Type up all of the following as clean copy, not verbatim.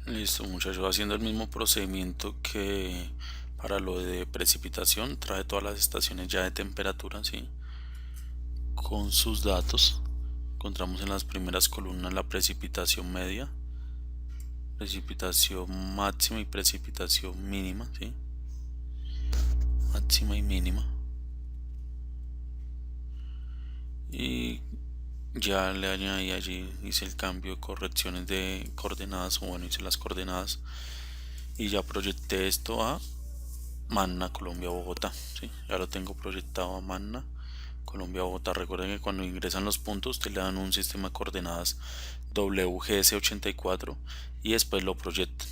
Listo, muchachos, haciendo el mismo procedimiento que para lo de precipitación, trae todas las estaciones ya de temperatura, ¿sí? Con sus datos. Encontramos en las primeras columnas la precipitación media, precipitación máxima y precipitación mínima, ¿sí? Máxima y mínima. Y ya le añadí allí, hice el cambio de correcciones de coordenadas, o bueno, hice las coordenadas y ya proyecté esto a Manna, Colombia, Bogotá, ¿sí? Ya lo tengo proyectado a Manna, Colombia, Bogotá. Recuerden que cuando ingresan los puntos, usted le dan un sistema de coordenadas WGS84 y después lo proyectan.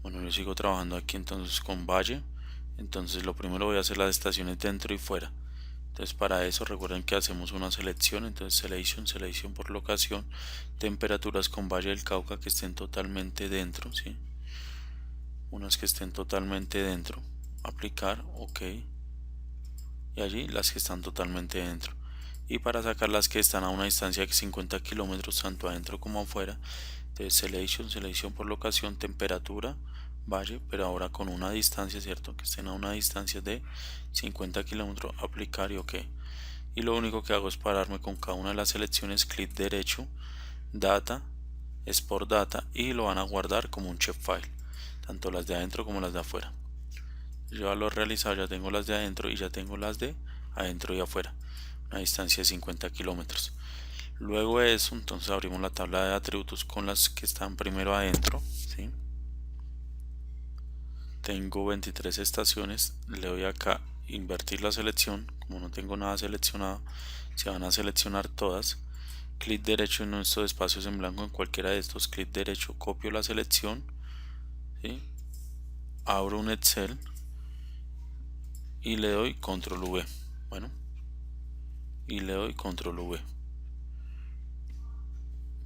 Bueno, yo sigo trabajando aquí entonces con Valle. Entonces lo primero voy a hacer las estaciones dentro y fuera. Entonces para eso recuerden que hacemos una selección. Entonces selección por locación, temperaturas con Valle del Cauca que estén totalmente dentro, ¿sí? Unas que estén totalmente dentro, aplicar, ok, y allí las que están totalmente dentro. Y para sacar las que están a una distancia de 50 kilómetros tanto adentro como afuera, entonces selección por locación, temperatura, valle, pero ahora con una distancia, cierto, que estén a una distancia de 50 kilómetros, aplicar y ok. Y lo único que hago es pararme con cada una de las selecciones, clic derecho, data, export data, y lo van a guardar como un shapefile, tanto las de adentro como las de afuera. Yo ya lo he realizado, ya tengo las de adentro y ya tengo las de adentro y afuera, una distancia de 50 kilómetros. Luego de eso, entonces abrimos la tabla de atributos con las que están primero adentro, ¿sí? Tengo 23 estaciones, le doy acá invertir la selección, como no tengo nada seleccionado, se van a seleccionar todas. Clic derecho en estos espacios en blanco en cualquiera de estos, clic derecho, copio la selección, ¿sí? Abro un Excel y le doy control V. Bueno, y le doy control V.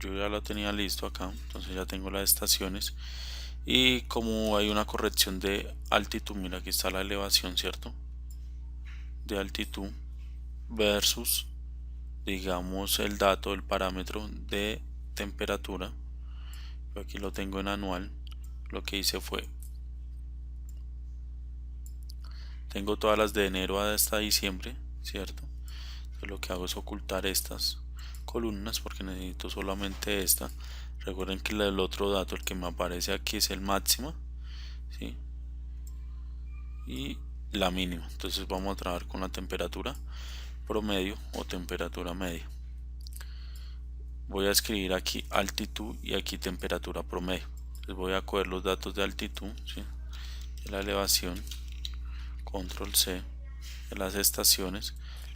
Yo ya lo tenía listo acá, entonces ya tengo las estaciones. Y como hay una corrección de altitud, mira, aquí está la elevación, cierto, de altitud versus, digamos, el dato, el parámetro de temperatura. Yo aquí lo tengo en anual. Lo que hice fue, tengo todas las de enero hasta diciembre, cierto. Entonces lo que hago es ocultar estas columnas porque necesito solamente esta. Recuerden que el otro dato, el que me aparece aquí, es el máximo, ¿sí? Y la mínima. Entonces vamos a trabajar con la temperatura promedio o temperatura media. Voy a escribir aquí altitud y aquí temperatura promedio. Les voy a coger los datos de altitud, ¿sí? De la elevación, control C, de las estaciones,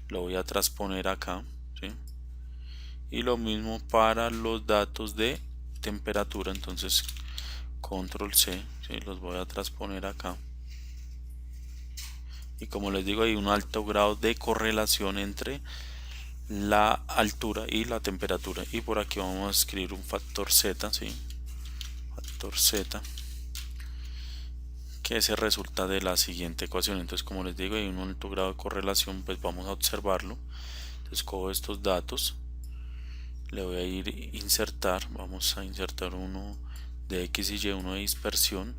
lo voy a transponer acá, ¿sí? Y lo mismo para los datos de temperatura, entonces control C, ¿sí? Los voy a transponer acá. Y como les digo, hay un alto grado de correlación entre la altura y la temperatura. Y por aquí vamos a escribir un factor Z, ¿sí? Factor Z, que se resulta de la siguiente ecuación. Entonces, como les digo, hay un alto grado de correlación, pues vamos a observarlo. Entonces cojo estos datos, le voy a ir insertar, vamos a insertar uno de X y Y, uno de dispersión.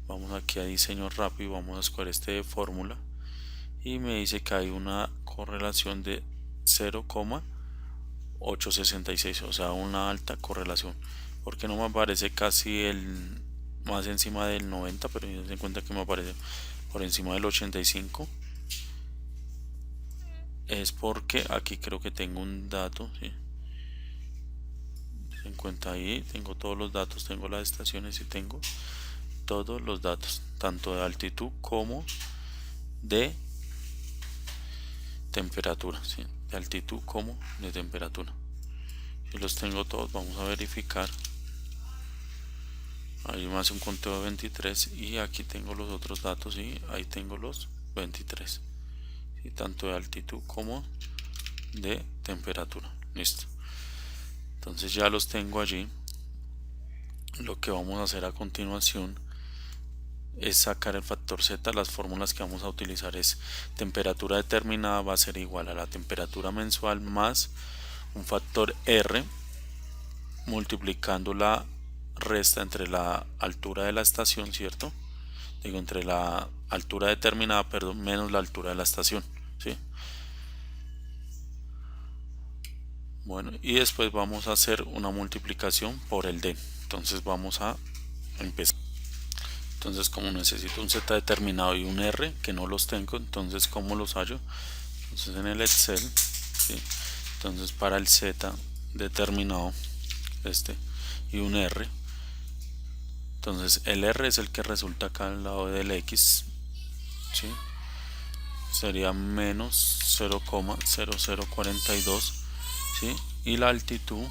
Vamos aquí a diseño rápido y vamos a escoger este de fórmula y me dice que hay una correlación de 0,866, o sea, una alta correlación. Porque no me aparece casi el más encima del 90, pero se cuenta que me aparece por encima del 85. Es porque aquí creo que tengo un dato, ¿sí? Se encuentra ahí, tengo todos los datos, tengo las estaciones y tengo todos los datos, tanto de altitud como de temperatura, ¿sí? De altitud como de temperatura. Si los tengo todos, vamos a verificar. Ahí me hace un conteo de 23 y aquí tengo los otros datos y ahí tengo los 23, ¿sí? Tanto de altitud como de temperatura. Listo. Entonces ya los tengo allí. Lo que vamos a hacer a continuación es sacar el factor Z. Las fórmulas que vamos a utilizar es temperatura determinada va a ser igual a la temperatura mensual más un factor R multiplicando la resta entre la altura de la estación, ¿cierto? Digo, entre la altura determinada, perdón, menos la altura de la estación, ¿sí? Bueno, y después vamos a hacer una multiplicación por el d. Entonces vamos a empezar. Entonces, como necesito un z determinado y un r que no los tengo, entonces ¿cómo los hallo? Entonces en el Excel, ¿sí? Entonces para el z determinado y un r, entonces el r es el que resulta acá al lado del x, ¿sí? Sería menos 0,0042, ¿sí? Y la altitud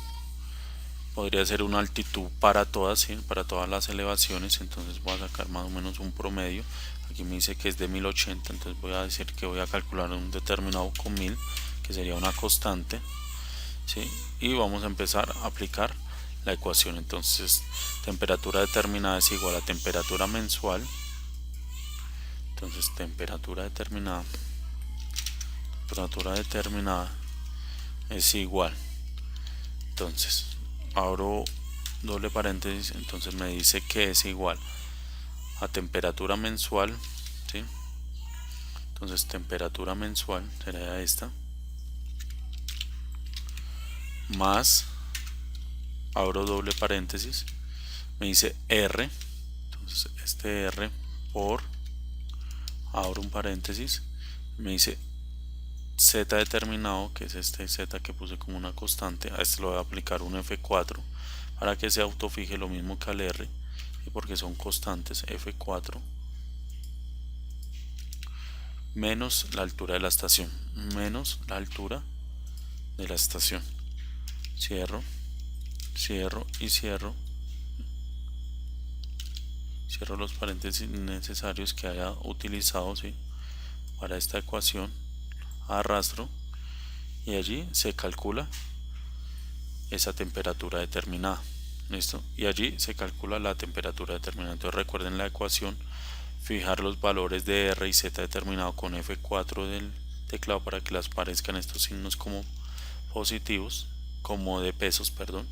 podría ser una altitud para todas, ¿sí? Para todas las elevaciones. Entonces voy a sacar más o menos un promedio. Aquí me dice que es de 1080, entonces voy a decir que voy a calcular un determinado con 1000, que sería una constante, ¿sí? Y vamos a empezar a aplicar la ecuación. Entonces temperatura determinada es igual a temperatura mensual. Entonces temperatura determinada es igual, entonces abro doble paréntesis, entonces me dice que es igual a temperatura mensual, ¿sí? Entonces temperatura mensual sería esta, más, abro doble paréntesis, me dice R, entonces este R por, abro un paréntesis, me dice Z determinado, que es este Z que puse como una constante. A este lo voy a aplicar un F4 para que se autofije lo mismo que al R, y porque son constantes, F4 menos la altura de la estación, menos la altura de la estación. Cierro, cierro y cierro. Cierro los paréntesis necesarios que haya utilizado, ¿sí? Para esta ecuación. Arrastro y allí se calcula esa temperatura determinada. ¿Listo? Y allí se calcula la temperatura determinada. Entonces recuerden la ecuación, fijar los valores de R y Z determinado con F4 del teclado para que les parezcan estos signos como positivos, como de pesos, perdón,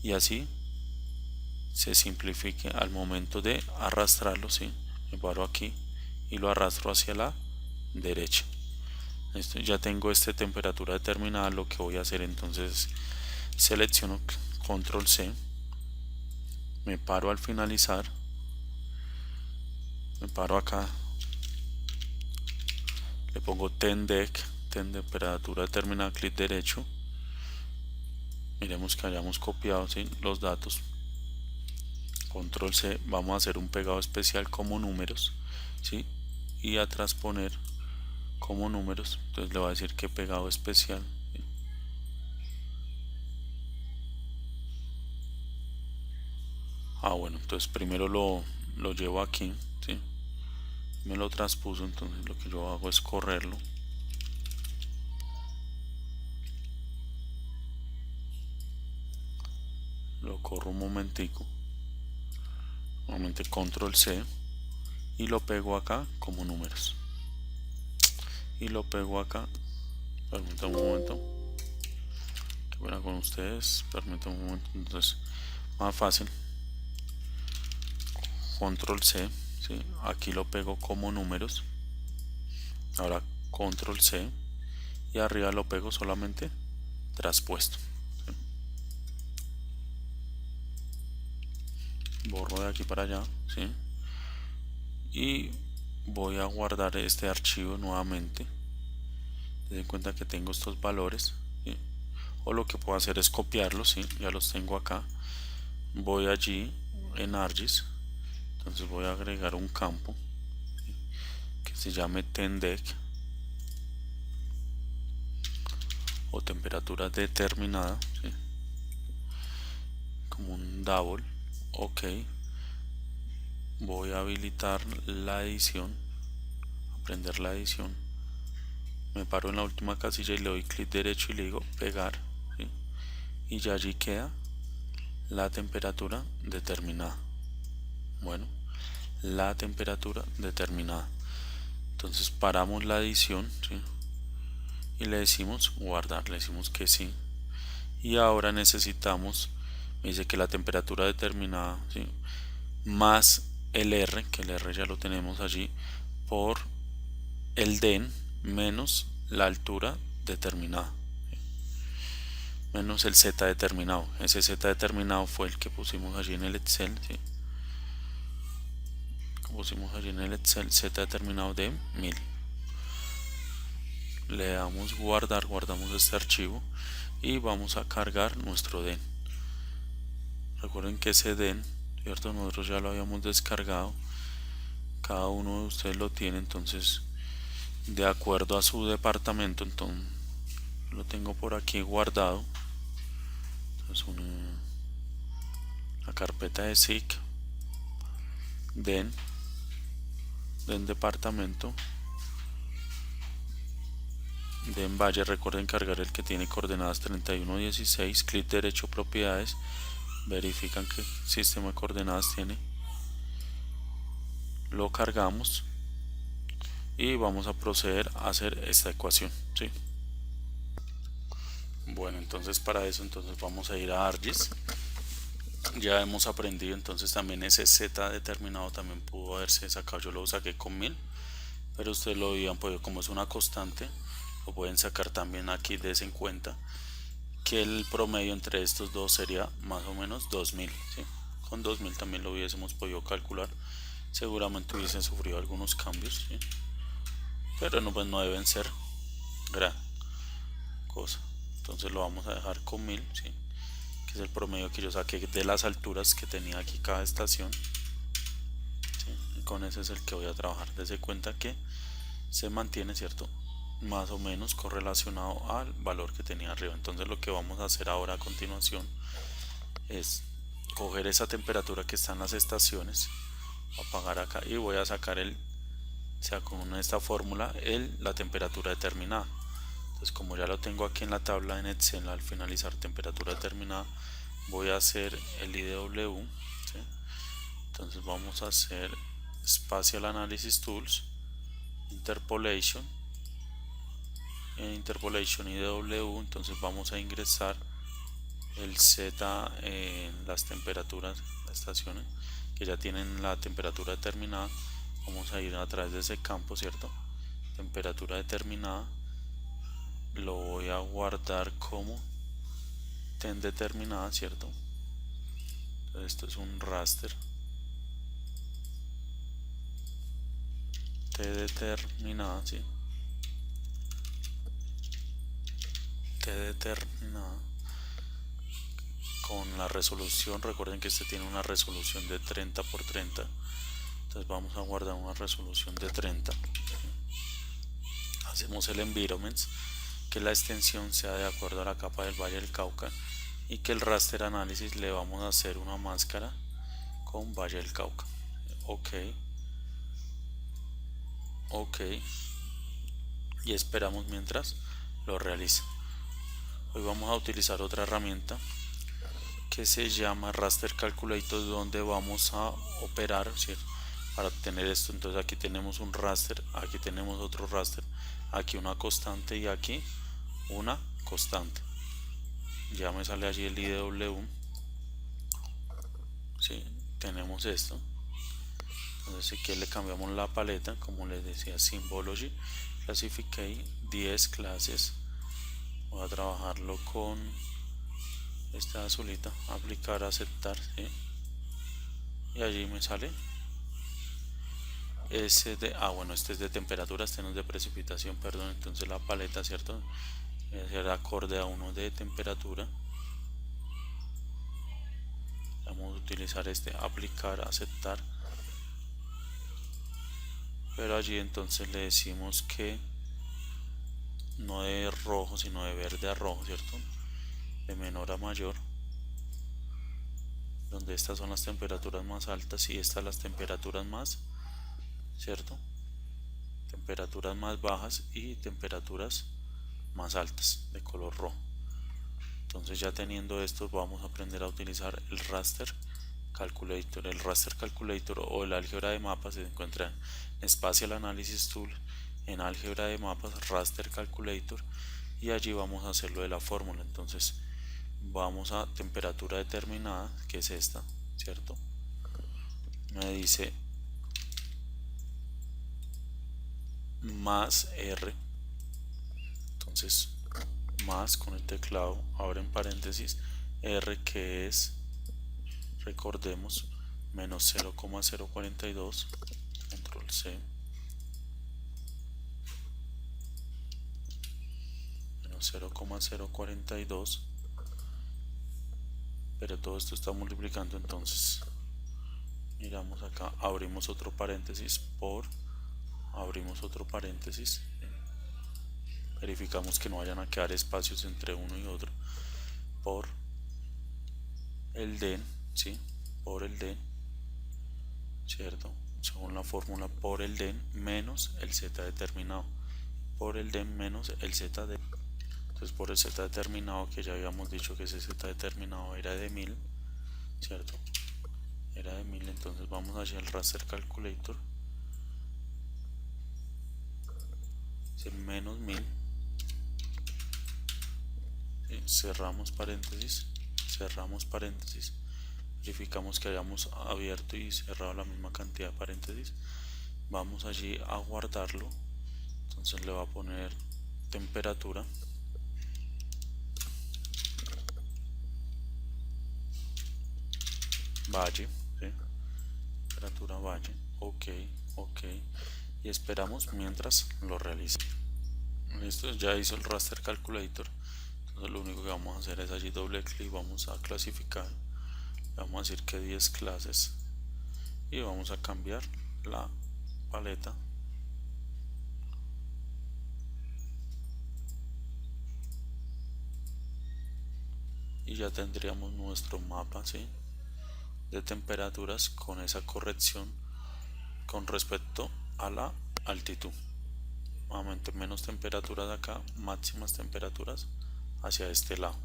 y así se simplifique al momento de arrastrarlo, ¿sí? Me paro aquí y lo arrastro hacia la derecha. Ya tengo esta temperatura determinada. Lo que voy a hacer entonces, selecciono control C, me paro al finalizar, me paro acá, le pongo TENDEC, temperatura determinada, clic derecho, miremos que hayamos copiado, ¿sí? Los datos, control C, vamos a hacer un pegado especial como números, ¿sí? Y a transponer como números, entonces le voy a decir que pegado especial, ¿sí? Bueno, entonces primero lo llevo aquí, ¿sí? Me lo transpuso, entonces lo que yo hago es correrlo, lo corro un momentico, nuevamente control C y lo pego acá como números, y lo pego acá. Permítanme un momento, que buena con ustedes, permítanme un momento. Entonces más fácil, control C, ¿sí? Aquí lo pego como números, ahora control C y arriba lo pego solamente traspuesto, ¿sí? Borro de aquí para allá, ¿sí? Y voy a guardar este archivo nuevamente. Den cuenta que tengo estos valores, ¿sí? O lo que puedo hacer es copiarlos, ¿sí? Ya los tengo acá. Voy allí en ArcGIS, entonces voy a agregar un campo, ¿sí? Que se llame TENDEC o temperatura determinada, ¿sí? Como un double. Ok, voy a habilitar la edición, aprender la edición, me paro en la última casilla y le doy clic derecho y le digo pegar, ¿sí? Y ya allí queda la temperatura determinada. Bueno, la temperatura determinada. Entonces paramos la edición, ¿sí? Y le decimos guardar, le decimos que sí. Y ahora necesitamos me dice que la temperatura determinada, ¿sí?, más el R, que el R ya lo tenemos allí, por el den menos la altura determinada, ¿sí?, menos el Z determinado. Ese Z determinado fue el que pusimos allí en el Excel, ¿sí?, pusimos allí en el Excel, Z determinado de 1000. Le damos guardar, guardamos este archivo y vamos a cargar nuestro den. Recuerden que ese den, ¿cierto?, nosotros ya lo habíamos descargado, cada uno de ustedes lo tiene, entonces de acuerdo a su departamento, entonces lo tengo por aquí guardado. Entonces la carpeta de SIC, den departamento, den valle, recuerden cargar el que tiene coordenadas 3116, clic derecho propiedades, verifican que sistema de coordenadas tiene, lo cargamos y vamos a proceder a hacer esta ecuación, ¿sí? Bueno, entonces para eso entonces vamos a ir a ArcGIS. Ya hemos aprendido, entonces también ese Z determinado también pudo haberse sacado, yo lo saqué con 1000, pero ustedes lo habían podido, como es una constante, lo pueden sacar también aquí. Des en cuenta que el promedio entre estos dos sería más o menos 2000, ¿sí? Con 2000 también lo hubiésemos podido calcular, seguramente hubiesen sufrido algunos cambios, ¿sí?, pero no, pues no deben ser gran cosa. Entonces lo vamos a dejar con 1000, ¿sí?, que es el promedio que yo saqué de las alturas que tenía aquí cada estación, ¿sí?, y con ese es el que voy a trabajar. Desde cuenta que se mantiene, ¿cierto?, más o menos correlacionado al valor que tenía arriba. Entonces lo que vamos a hacer ahora a continuación es coger esa temperatura que está en las estaciones, apagar acá y voy a sacar con esta fórmula la temperatura determinada. Entonces, como ya lo tengo aquí en la tabla en Excel, al finalizar temperatura determinada voy a hacer el IDW, ¿sí? Entonces vamos a hacer Spatial Analysis Tools, Interpolation, en Interpolation IDW. Entonces vamos a ingresar el Z en las temperaturas, las estaciones que ya tienen la temperatura determinada. Vamos a ir a través de ese campo, ¿cierto?, temperatura determinada, lo voy a guardar como ten determinada, ¿cierto? Entonces esto es un raster T determinada, ¿sí?, T determinada con la resolución. Recuerden que este tiene una resolución de 30 por 30, entonces vamos a guardar una resolución de 30. Hacemos el environment, que la extensión sea de acuerdo a la capa del Valle del Cauca, y que el raster análisis le vamos a hacer una máscara con Valle del Cauca. Ok, y esperamos mientras lo realiza. Hoy vamos a utilizar otra herramienta que se llama Raster Calculator, donde vamos a operar, ¿cierto?, para obtener esto. Entonces aquí tenemos un raster, aquí tenemos otro raster, aquí una constante y aquí una constante. Ya me sale allí el IDW, ¿sí?, tenemos esto. Entonces aquí le cambiamos la paleta, como les decía, Symbology, Classificate 10 clases. Voy a trabajarlo con esta azulita, aplicar, aceptar, ¿sí?, y allí me sale ese de, bueno, este es de temperatura, este no es de precipitación, perdón. Entonces la paleta, ¿cierto?, debe ser acorde a uno de temperatura. Vamos a utilizar este, aplicar, aceptar, pero allí entonces le decimos que no de rojo sino de verde a rojo, ¿cierto?, de menor a mayor, donde estas son las temperaturas más altas y estas las temperaturas más, ¿cierto?, temperaturas más bajas y temperaturas más altas de color rojo. Entonces ya teniendo esto, vamos a aprender a utilizar el Raster Calculator. El Raster Calculator o el álgebra de mapas se encuentra en Spatial Analysis Tool, en álgebra de mapas, Raster Calculator, y allí vamos a hacer lo de la fórmula. Entonces vamos a temperatura determinada, que es esta, ¿cierto? Me dice más R, entonces más con el teclado, ahora en paréntesis, R, que es, recordemos, menos 0,042, control C, menos 0,042, pero todo esto está multiplicando, entonces miramos acá, abrimos otro paréntesis por, abrimos otro paréntesis, verificamos que no vayan a quedar espacios entre uno y otro, por el den, ¿sí? Por el den, ¿cierto? Según la fórmula, por el den menos el z determinado, por el den menos el z de, entonces por el z determinado, que ya habíamos dicho que ese z determinado era de 1000, ¿cierto? Era de 1000, entonces vamos allí al raster calculator, menos 1000, ¿sí? Cerramos paréntesis, verificamos que hayamos abierto y cerrado la misma cantidad de paréntesis, vamos allí a guardarlo, entonces le va a poner temperatura, valle, ¿sí? Temperatura valle, ok, y esperamos mientras lo realiza. Listo, ya hizo el raster calculator, entonces lo único que vamos a hacer es allí doble clic, vamos a clasificar, vamos a decir que 10 clases y vamos a cambiar la paleta y ya tendríamos nuestro mapa, ¿sí? De temperaturas con esa corrección con respecto a la altitud. Nuevamente menos temperaturas acá, máximas temperaturas hacia este lado.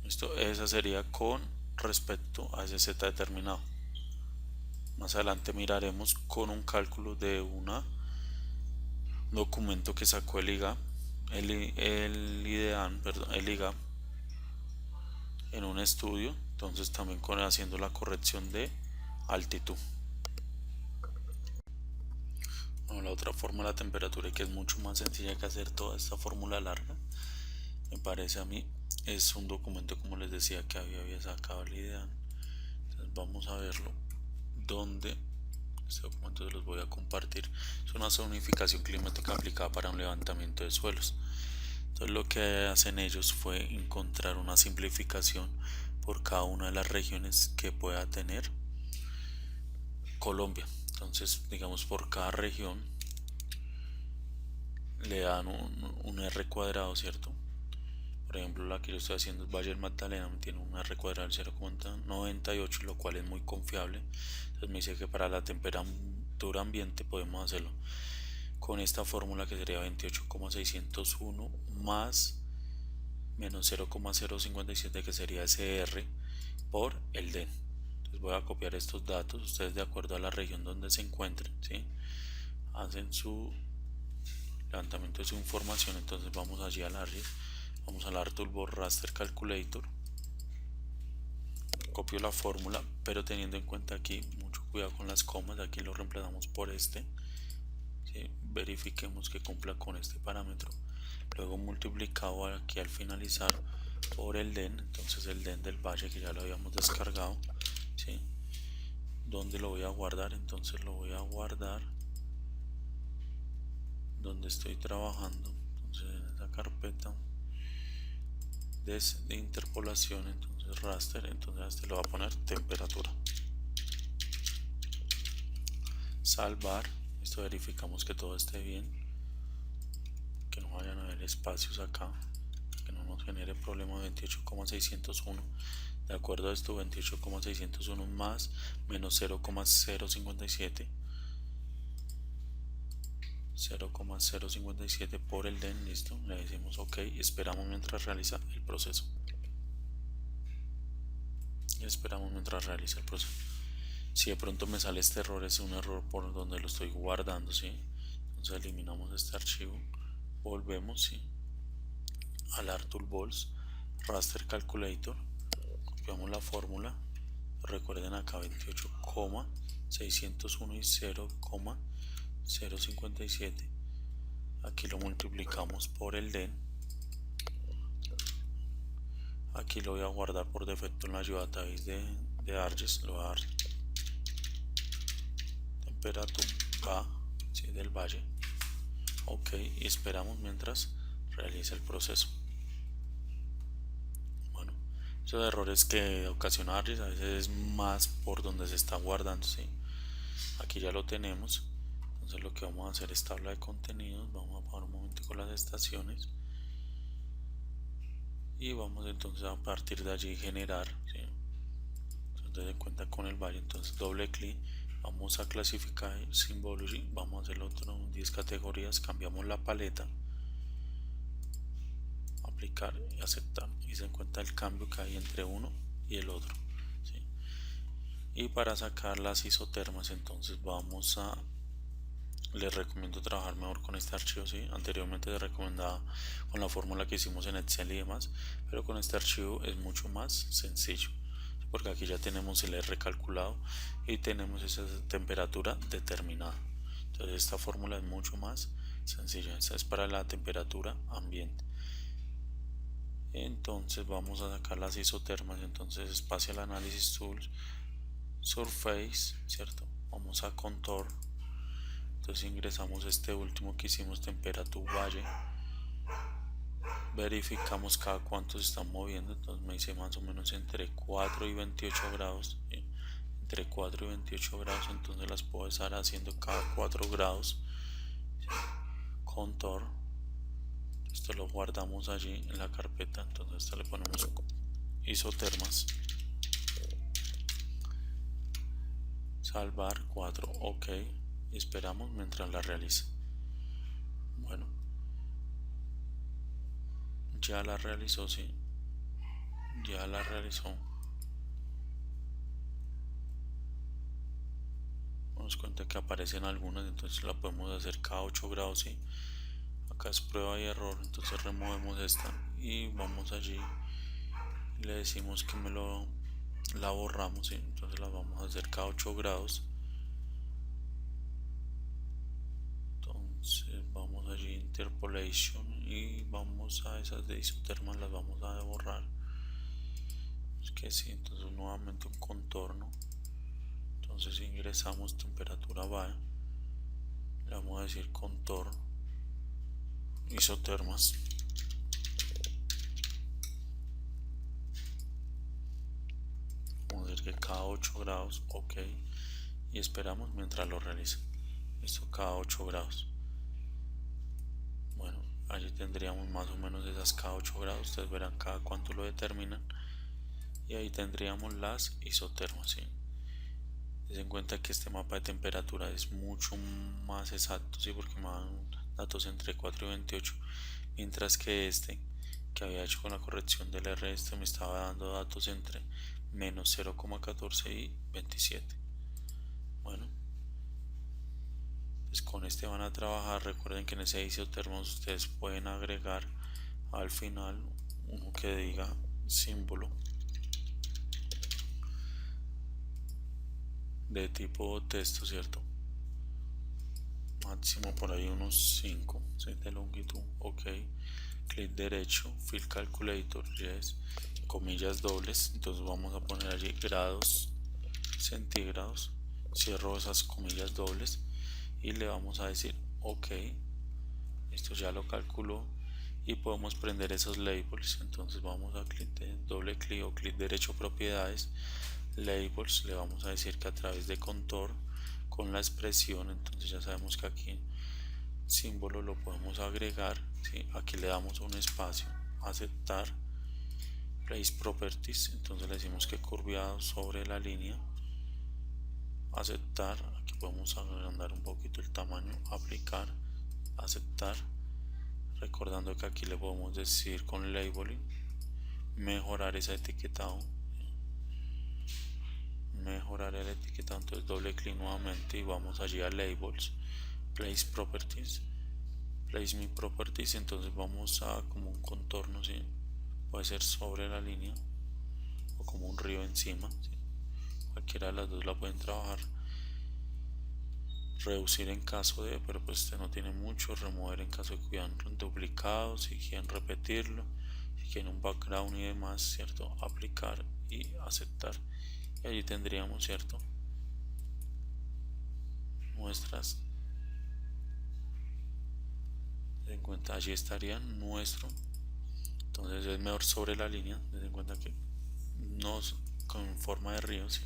Esto, esa sería con respecto a ese z determinado. Más adelante miraremos con un cálculo de un documento que sacó el IGA, el IGA en un estudio, entonces también haciendo la corrección de altitud. Bueno, la otra forma de la temperatura, que es mucho más sencilla que hacer toda esta fórmula larga, me parece a mí, es un documento, como les decía, que había sacado el IDEAN. Entonces vamos a verlo, donde este documento se los voy a compartir. Es una zonificación climática aplicada para un levantamiento de suelos. Entonces lo que hacen ellos fue encontrar una simplificación por cada una de las regiones que pueda tener Colombia. Entonces, digamos, por cada región le dan un R cuadrado, ¿cierto? Por ejemplo, la que yo estoy haciendo es Valle del Magdalena, tiene un R cuadrado de 0,98, lo cual es muy confiable. Entonces me dice que para la temperatura ambiente podemos hacerlo con esta fórmula, que sería 28,601 más menos 0,057, que sería SR por el DEN. Entonces voy a copiar estos datos, ustedes de acuerdo a la región donde se encuentren, ¿sí? Hacen su levantamiento de su información. Entonces vamos allí al ARIES, vamos al ArToolbar Raster Calculator, copio la fórmula, pero teniendo en cuenta aquí mucho cuidado con las comas, aquí lo reemplazamos por este, ¿sí? Verifiquemos que cumpla con este parámetro, luego multiplicado aquí al finalizar por el DEN, entonces el DEN del valle, que ya lo habíamos descargado, ¿sí? ¿Dónde lo voy a guardar? Entonces lo voy a guardar donde estoy trabajando, entonces en esa carpeta de interpolación, entonces raster, entonces a este le voy a poner temperatura, salvar. Esto verificamos que todo esté bien, que no vayan a haber espacios acá, que no nos genere problema. 28,601, de acuerdo a esto, 28,601 más menos 0,057 por el DEN, listo, le decimos ok y esperamos mientras realiza el proceso. Si de pronto me sale este error, es un error por donde lo estoy guardando, ¿sí? Entonces eliminamos este archivo, volvemos, ¿sí? Al ArToolbar, Raster Calculator, copiamos la fórmula, recuerden acá 28,601 y 0,057, aquí lo multiplicamos por el den, aquí lo voy a guardar por defecto en la ayuda de Argest, lo voy a dar temperatura ¿sí? del valle, ok, y esperamos mientras realiza el proceso. Bueno, esos errores que ocasiona Argest a veces es más por donde se está guardando, ¿sí? Aquí ya lo tenemos, entonces lo que vamos a hacer es tabla de contenidos, vamos a parar un momento con las estaciones y vamos entonces a partir de allí generar, ¿sí? Entonces en cuenta con el valle, entonces doble clic, vamos a clasificar Symbology, vamos a hacer otro 10 categorías, cambiamos la paleta, aplicar y aceptar, y se encuentra el cambio que hay entre uno y el otro, ¿sí? Y para sacar las isotermas entonces les recomiendo trabajar mejor con este archivo, ¿sí? Anteriormente les recomendaba con la fórmula que hicimos en Excel y demás, pero con este archivo es mucho más sencillo, porque aquí ya tenemos el R calculado y tenemos esa temperatura determinada. Entonces esta fórmula es mucho más sencilla, esta es para la temperatura ambiente. Entonces vamos a sacar las isotermas, entonces Spatial Analysis Tools, Surface, ¿cierto? Vamos a Contour, entonces ingresamos este último que hicimos, temperatura valle, verificamos cada cuánto se está moviendo, entonces me dice más o menos entre 4 y 28 grados, ¿sí? Entre 4 y 28 grados, entonces las puedo estar haciendo cada 4 grados, ¿sí? Contour, esto lo guardamos allí en la carpeta, entonces esto le ponemos isotermas, salvar 4, ok, y esperamos mientras la realiza. Bueno, ya la realizó, sí, ya la realizó. Nos cuenta que aparecen algunas, entonces la podemos hacer cada 8 grados, ¿sí? Acá es prueba y error, entonces removemos esta y vamos allí y le decimos que la borramos, ¿sí? Entonces la vamos a hacer cada 8 grados. Entonces vamos allí interpolation y vamos a esas de isotermas, las vamos a borrar. Es que sí, entonces nuevamente un contorno, entonces ingresamos temperatura va, le vamos a decir contorno, isotermas, vamos a decir que cada 8 grados, ok, y esperamos mientras lo realiza. Esto cada 8 grados. Bueno, allí tendríamos más o menos esas cada 8 grados, ustedes verán cada cuánto lo determinan, y ahí tendríamos las isotermas, ¿sí? Den cuenta que este mapa de temperatura es mucho más exacto, ¿sí? Porque me dan datos entre 4 y 28, mientras que este que había hecho con la corrección del R, este me estaba dando datos entre menos 0,14 y 27. Bueno, pues con este van a trabajar. Recuerden que en ese isotermos ustedes pueden agregar al final uno que diga símbolo de tipo texto, ¿cierto? Máximo por ahí unos 5 de longitud, ok, clic derecho, fill calculator, yes, comillas dobles, entonces vamos a poner allí grados centígrados, cierro esas comillas dobles y le vamos a decir ok, esto ya lo calculó y podemos prender esos labels, entonces vamos a doble clic o clic derecho propiedades, labels, le vamos a decir que a través de contour con la expresión, entonces ya sabemos que aquí símbolo lo podemos agregar, ¿sí? Aquí le damos un espacio, aceptar, place properties, entonces le decimos que curviado sobre la línea, aceptar, aquí podemos agrandar un poquito el tamaño, aplicar, aceptar, recordando que aquí le podemos decir con labeling, mejorar ese etiquetado, mejorar el etiquetado, entonces doble clic nuevamente y vamos allí a labels, place properties, place my properties, entonces vamos a como un contorno, ¿sí? puede ser sobre la línea o como un río encima, ¿sí? Cualquiera de las dos la pueden trabajar. Reducir en caso de, pero pues este no tiene mucho. Remover en caso de que hubieran duplicado, si quieren repetirlo, si quieren un background y demás, cierto, aplicar y aceptar, y allí tendríamos, cierto, nuestras, en cuenta allí estaría nuestro. Entonces es mejor sobre la línea, ten en cuenta que no con forma de río, ¿sí?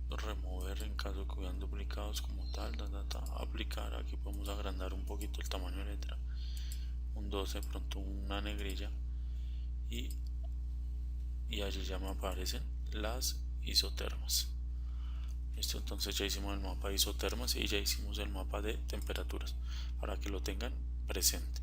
Remover en caso que hubieran duplicados como tal, aplicar. Aquí podemos agrandar un poquito el tamaño de letra, un 12, pronto una negrilla, y allí ya me aparecen las isotermas. Listo, entonces ya hicimos el mapa de isotermas y ya hicimos el mapa de temperaturas para que lo tengan presente.